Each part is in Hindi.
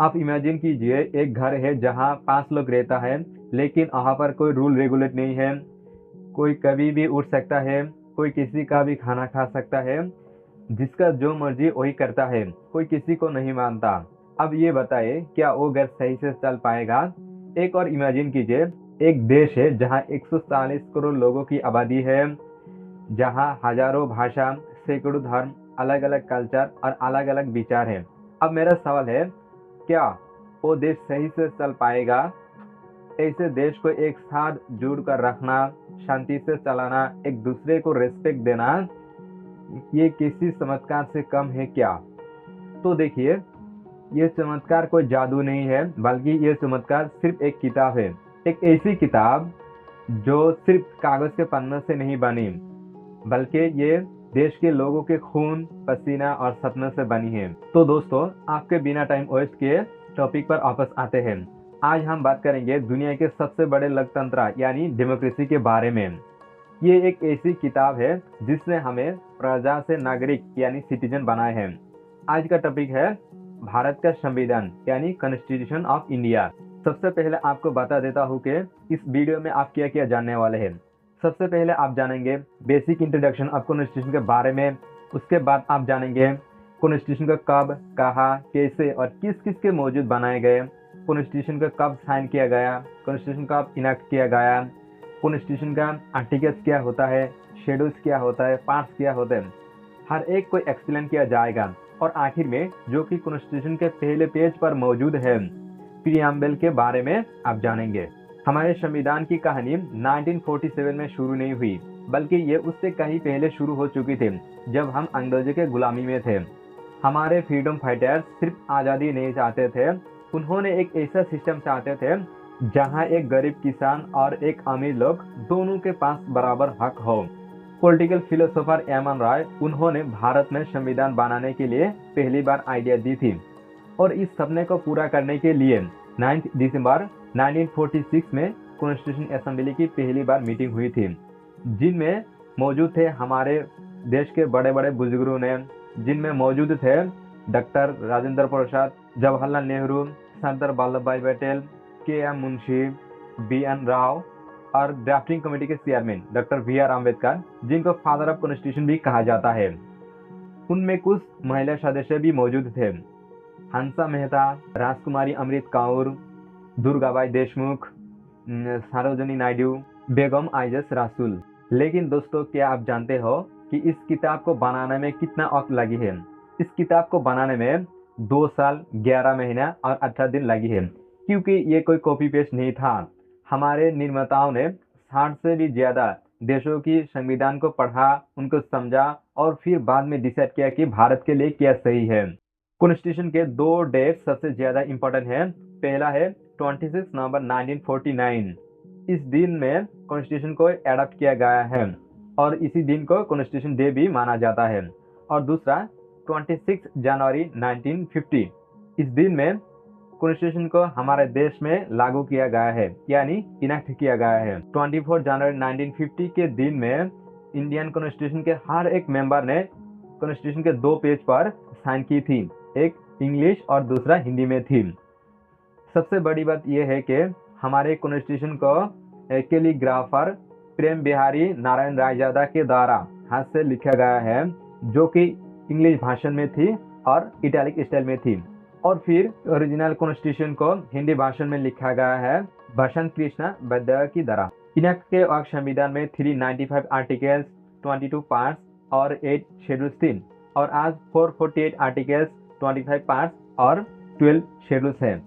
आप इमेजिन कीजिए, एक घर है जहाँ 5 लोग रहता है, लेकिन वहाँ पर कोई रूल रेगुलेट नहीं है। कोई कभी भी उठ सकता है, कोई किसी का भी खाना खा सकता है, जिसका जो मर्जी वही करता है, कोई किसी को नहीं मानता। अब ये बताइए, क्या वो घर सही से चल पाएगा? एक और इमेजिन कीजिए, एक देश है जहाँ 140 करोड़ लोगों की आबादी है, जहाँ हजारों भाषा, सैकड़ों धर्म, अलग अलग कल्चर और अलग अलग विचार हैं। अब मेरा सवाल है, क्या वो देश सही से चल पाएगा? ऐसे देश को एक साथ जुड़ कर रखना, शांति से चलाना, एक दूसरे को रिस्पेक्ट देना, ये किसी चमत्कार से कम है क्या? तो देखिए, ये चमत्कार कोई जादू नहीं है, बल्कि ये चमत्कार सिर्फ एक किताब है। एक ऐसी किताब जो सिर्फ कागज के पन्ने से नहीं बनी, बल्कि ये देश के लोगों के खून, पसीना और सपने से बनी है। तो दोस्तों, आपके बिना टाइम वेस्ट किए टॉपिक पर वापस आते हैं। आज हम बात करेंगे दुनिया के सबसे बड़े लोकतंत्र यानी डेमोक्रेसी के बारे में। ये एक ऐसी किताब है जिसने हमें प्रजा से नागरिक यानी सिटीजन बनाए हैं। आज का टॉपिक है भारत का संविधान यानी कॉन्स्टिट्यूशन ऑफ इंडिया। सबसे पहले आपको बता देता हूँ कि इस वीडियो में आप क्या क्या जानने वाले हैं। सबसे पहले आप जानेंगे बेसिक इंट्रोडक्शन ऑफ कॉन्स्टिट्यूशन के बारे में। उसके बाद आप जानेंगे कॉन्स्टिट्यूशन का कब, कहाँ, कैसे और किस किस के मौजूद बनाए गए, कॉन्स्टिट्यूशन का कब साइन किया गया, कॉन्स्टिट्यूशन कब इनैक्ट किया गया, कॉन्स्टिट्यूशन का आर्टिकल्स क्या होता है, शेड्यूल्स क्या होता है, पार्ट्स क्या होते हैं, हर एक को एक्सप्लेन किया जाएगा। और आखिर में जो कि कॉन्स्टिट्यूशन के पहले पेज पर मौजूद है, प्रीएम्बल के बारे में आप जानेंगे। हमारे संविधान की कहानी 1947 में शुरू नहीं हुई, बल्कि ये उससे कहीं पहले शुरू हो चुकी थी, जब हम अंग्रेजों के गुलामी में थे। हमारे फ्रीडम फाइटर्स सिर्फ आज़ादी नहीं चाहते थे, उन्होंने एक ऐसा सिस्टम चाहते थे जहां एक गरीब किसान और एक अमीर लोग दोनों के पास बराबर हक हो। Political philosopher M.N.. रॉय, उन्होंने भारत में संविधान बनाने के लिए पहली बार आइडिया दी थी, और इस सपने को पूरा करने के लिए 9 दिसंबर 1946 में कॉन्स्टिट्यूशन असेंबली की पहली बार मीटिंग हुई थी, जिनमें मौजूद थे हमारे देश के बड़े बड़े बुजुर्गों ने, जिनमें मौजूद थे डॉक्टर राजेंद्र प्रसाद, जवाहरलाल नेहरू, सरदार वल्लभ भाई पटेल, के.एम. मुंशी, बी.एन. राव और ड्राफ्टिंग कमेटी के चेयरमैन डॉक्टर बी.आर. अम्बेडकर, जिनको फादर ऑफ कॉन्स्टिट्यूशन भी कहा जाता है। उनमें कुछ महिला सदस्य भी मौजूद थे, हंसा मेहता, राजकुमारी अमृत कौर, दुर्गाबाई देशमुख, सरोजिनी नायडू, बेगम आइजस रासुल। लेकिन दोस्तों, क्या आप जानते हो कि इस किताब को बनाने में कितना वक्त लगी है? इस किताब को बनाने में 2 साल 11 महीना और 18 दिन लगी है, क्योंकि ये कोई कॉपी पेस्ट नहीं था। हमारे निर्माताओं ने 60 से भी ज्यादा देशों की संविधान को पढ़ा, उनको समझा और फिर बाद में डिसाइड किया कि भारत के लिए क्या सही है। कॉन्स्टिट्यूशन के 2 डेट सबसे ज्यादा इंपॉर्टेंट है। पहला है 26 नवंबर 1949। इस दिन में कॉन्स्टिट्यूशन को एडॉप्ट किया गया है और इसी दिन को कॉन्स्टिट्यूशन डे भी माना जाता है। और दूसरा 26 जनवरी 1950। इस दिन में कॉन्स्टिट्यूशन को हमारे देश में लागू किया गया है, यानी इनैक्ट किया गया है। 24 जनवरी 1950 के दिन में इंडियन कॉन्स्टिट्यूशन के हर एक मेंबर ने कॉन्स्टिट्यूशन के 2 पेज पर साइन की थी, एक इंग्लिश और दूसरा हिंदी में थी। सबसे बड़ी बात यह है कि हमारे कॉन्स्टिट्यूशन को कैलीग्राफर प्रेम बिहारी नारायण रायजादा के द्वारा हाथ से लिखा गया है, जो कि इंग्लिश भाषा में थी और इटैलिक स्टाइल में थी। और फिर ओरिजिनल कॉन्स्टिट्यूशन को हिंदी भाषा में लिखा गया है बसंत कृष्ण बद्या की द्वारा। इनैक्ट के वक्त संविधान में 395 आर्टिकल्स, 22 पार्ट्स और 8 शेड्यूल्स थी, और आज 448 आर्टिकल्स, 25 पार्ट्स और 12 शेड्यूल्स हैं।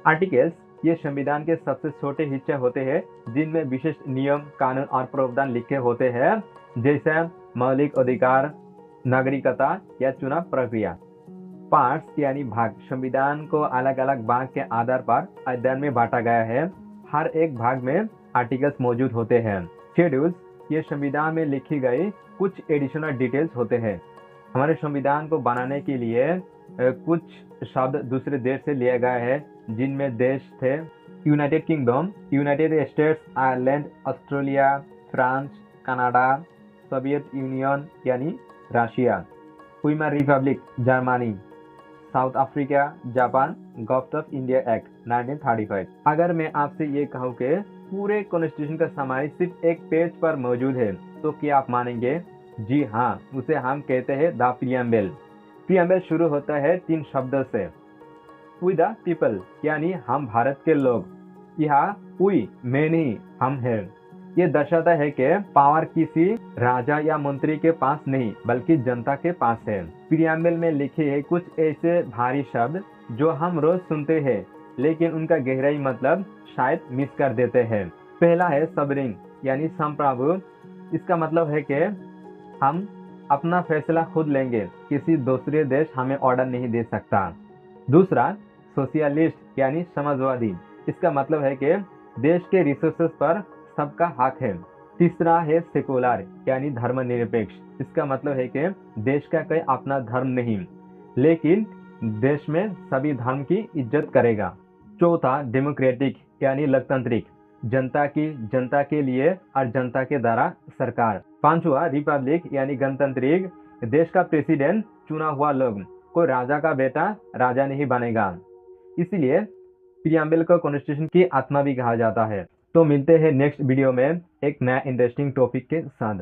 आर्टिकल्स ये संविधान के सबसे छोटे हिस्से होते हैं, जिनमें विशिष्ट नियम, कानून और प्रावधान लिखे होते हैं, जैसे मौलिक अधिकार, नागरिकता या चुनाव प्रक्रिया। पार्ट्स यानी भाग, संविधान को अलग अलग भाग के आधार पर अध्ययन में बांटा गया है। हर एक भाग में आर्टिकल्स मौजूद होते हैं। शेड्यूल्स ये संविधान में लिखी गई कुछ एडिशनल डिटेल्स होते हैं। हमारे संविधान को बनाने के लिए कुछ शब्द दूसरे देश से लिए गए हैं, जिनमें देश थे United Kingdom, United States, Ireland, Australia, France, Canada, Soviet Union यानी Russia, Weimar Republic Germany, South Africa, Japan, gulf of India act 1935। अगर मैं आपसे ये कहूँ कि पूरे कॉन्स्टिट्यूशन का समारी सिर्फ एक पेज पर मौजूद है, तो क्या आप मानेंगे? जी हाँ, उसे हम कहते हैं द प्रियम्बल। प्रियम्बल शुरू होता है 3 शब्दों से। वी द पीपल, यानी हम भारत के लोग। यहाँ वी मैं नहीं, हम है। ये दर्शाता है कि पावर किसी राजा या मंत्री के पास नहीं, बल्कि जनता के पास है। प्रियम्बल में लिखे हैं कुछ ऐसे भारी शब्द जो हम रोज सुनते हैं, लेकिन उनका गहराई मतलब शायद मिस कर देते हैं। पहला है सबरिंग, यानी संप्रभु। इसका मतलब है कि हम अपना फैसला खुद लेंगे, किसी दूसरे देश हमें ऑर्डर नहीं दे सकता। दूसरा सोशलिस्ट, यानी समाजवादी। इसका मतलब है कि देश के रिसोर्सेज पर सबका हक है। तीसरा है सेकुलर, यानी धर्मनिरपेक्ष। इसका मतलब है कि देश का कोई अपना धर्म नहीं, लेकिन देश में सभी धर्म की इज्जत करेगा। चौथा डेमोक्रेटिक, यानी लोकतांत्रिक। जनता के लिए और जनता के द्वारा सरकार। पांचवा रिपब्लिक, यानी गणतंत्रिक। देश का प्रेसिडेंट चुना हुआ लोग, कोई राजा का बेटा राजा नहीं बनेगा। इसलिए प्रियम्बल को कॉन्स्टिट्यूशन की आत्मा भी कहा जाता है। तो मिलते हैं नेक्स्ट वीडियो में एक नया इंटरेस्टिंग टॉपिक के साथ।